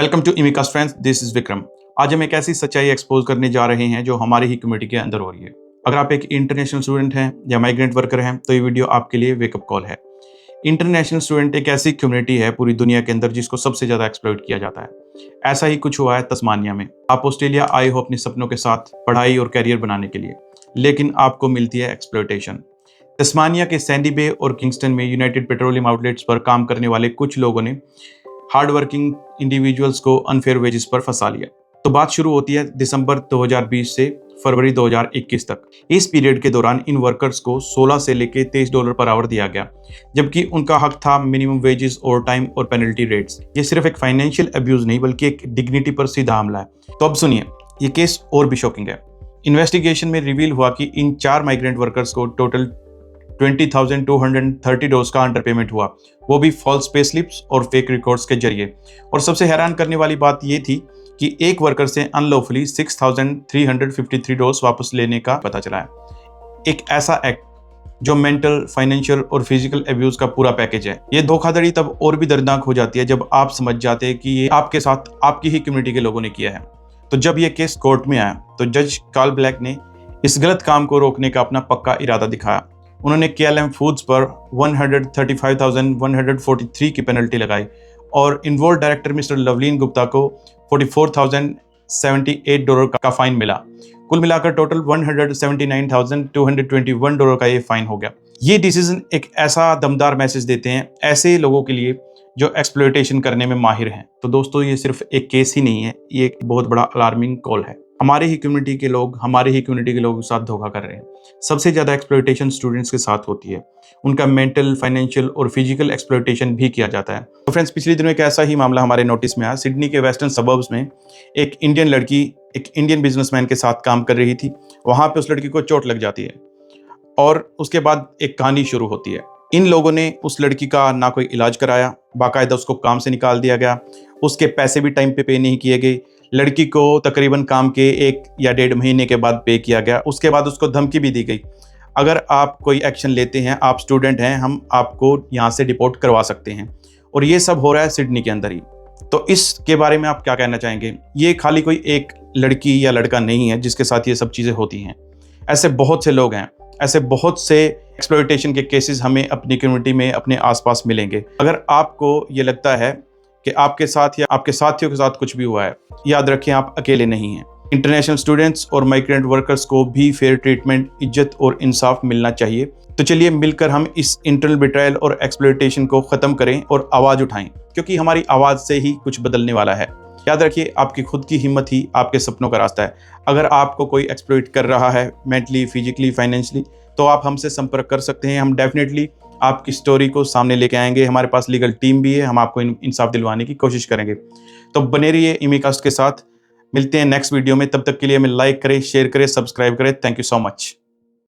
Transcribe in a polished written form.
Welcome to Emicast friends, this is Vikram. आज हम एक ऐसी सच्चाई एक्सपोज करने जा रहे हैं जो हमारे ही कम्युनिटी के अंदर हो रही है। अगर आप एक इंटरनेशनल स्टूडेंट हैं या माइग्रेंट वर्कर हैं तो ये वीडियो आपके लिए वेकअप कॉल है। इंटरनेशनल स्टूडेंट एक ऐसी कम्युनिटी है पूरी दुनिया के अंदर जिसको सबसे ज़्यादा एक्सप्लॉइट किया जाता है। ऐसा ही कुछ हुआ है तस्मानिया में। आप ऑस्ट्रेलिया आए हो अपने सपनों के साथ पढ़ाई और कैरियर बनाने के लिए, लेकिन आपको मिलती है एक्सप्लॉइटेशन। तस्मानिया के सैंडी बे और किंगस्टन में यूनाइटेड पेट्रोलियम आउटलेट्स पर काम करने वाले कुछ लोगों ने हार्ड वर्किंग इंडिविजुअल्स को अनफेयर वेजेस पर फंसा लिया। तो बात शुरू होती है दिसंबर 2020 से फरवरी 2021 तक। इस पीरियड के दौरान इन वर्कर्स को 16 से लेकर $23 पर आवर दिया गया, जबकि उनका हक था मिनिमम वेजेस, ओवर टाइम और पेनल्टी रेट्स। ये सिर्फ एक फाइनेंशियल अब्यूज नहीं बल्कि एक डिग्निटी पर सीधा हमला है। तो अब सुनिए, ये केस और भी शॉकिंग है। इन्वेस्टिगेशन में रिवील हुआ कि इन 4 माइग्रेंट वर्कर्स को टोटल $20,230 का अंडर पेमेंट हुआ, वो भी फॉल्स पे स्लिप्स और फेक रिकॉर्ड्स के जरिए। और सबसे हैरान करने वाली बात ये थी कि एक वर्कर से अनलॉफुली $6,353 वापस लेने का पता चला है। एक ऐसा एक्ट जो मेंटल, फाइनेंशियल और फिजिकल अब्यूज का पूरा पैकेज है। ये धोखाधड़ी तब और भी दर्दनाक हो जाती है जब आप समझ जाते हैं कि ये आपके साथ आपकी ही कम्युनिटी के लोगों ने किया है। तो जब ये केस कोर्ट में आया तो जज कार्ल ब्लैक ने इस गलत काम को रोकने का अपना पक्का इरादा दिखाया। उन्होंने KLM फूड्स पर 135,143 की पेनल्टी लगाई और involve director mister Lovleen Gupta को $44,078 का फाइन मिला। कुल मिलाकर टोटल $179,221 का ये फाइन हो गया। ये डिसीजन एक ऐसा दमदार मैसेज देते हैं ऐसे लोगों के लिए जो एक्सप्लॉयटेशन करने में माहिर हैं। तो दोस्तों, ये सिर्फ एक केस ही नहीं है, ये एक बहुत बड़ा अलार्मिंग कॉल है। हमारे ही कम्युनिटी के लोग के साथ धोखा कर रहे हैं। सबसे ज़्यादा एक्सप्लॉयटेशन स्टूडेंट्स के साथ होती है। उनका मेंटल, फाइनेंशियल और फिजिकल एक्सप्लॉयटेशन भी किया जाता है। तो फ्रेंड्स, पिछले दिनों एक ऐसा ही मामला हमारे नोटिस में आया। सिडनी के वेस्टर्न सबर्ब्स में एक इंडियन लड़की एक इंडियन बिजनेसमैन के साथ काम कर रही थी। वहाँ पे उस लड़की को चोट लग जाती है और उसके बाद एक कहानी शुरू होती है। इन लोगों ने उस लड़की का ना कोई इलाज कराया, बाकायदा उसको काम से निकाल दिया गया, उसके पैसे भी टाइम पे नहीं किए गए। लड़की को तकरीबन काम के 1 या 1.5 महीने के बाद पे किया गया। उसके बाद उसको धमकी भी दी गई, अगर आप कोई एक्शन लेते हैं, आप स्टूडेंट हैं, हम आपको यहाँ से डिपोर्ट करवा सकते हैं। और ये सब हो रहा है सिडनी के अंदर ही। तो इसके बारे में आप क्या कहना चाहेंगे? ये खाली कोई एक लड़की या लड़का नहीं है जिसके साथ ये सब चीज़ें होती हैं। ऐसे बहुत से लोग हैं, ऐसे बहुत से एक्सप्लॉयटेशन के केसेस हमें अपनी कम्युनिटी में, अपने आसपास मिलेंगे। अगर आपको ये लगता है कि आपके साथ या आपके साथियों के साथ कुछ भी हुआ है, याद रखें आप अकेले नहीं हैं। इंटरनेशनल स्टूडेंट्स और माइग्रेंट वर्कर्स को भी फेयर ट्रीटमेंट, इज्जत और इंसाफ मिलना चाहिए। तो चलिए मिलकर हम इस इंटरनल बिट्रायल और एक्सप्लॉयटेशन को ख़त्म करें और आवाज़ उठाएं, क्योंकि हमारी आवाज़ से ही कुछ बदलने वाला है। याद रखिए, आपकी खुद की हिम्मत ही आपके सपनों का रास्ता है। अगर आपको कोई एक्सप्लॉइट कर रहा है मेंटली, फिजिकली, फाइनेंशियली, तो आप हमसे संपर्क कर सकते हैं। हम डेफिनेटली आपकी स्टोरी को सामने लेके आएंगे। हमारे पास लीगल टीम भी है, हम आपको इंसाफ दिलवाने की कोशिश करेंगे। तो बने रहिए इमिकास्ट के साथ। मिलते हैं नेक्स्ट वीडियो में। तब तक के लिए हमें लाइक करें, शेयर करें, सब्सक्राइब करें। Thank you so much.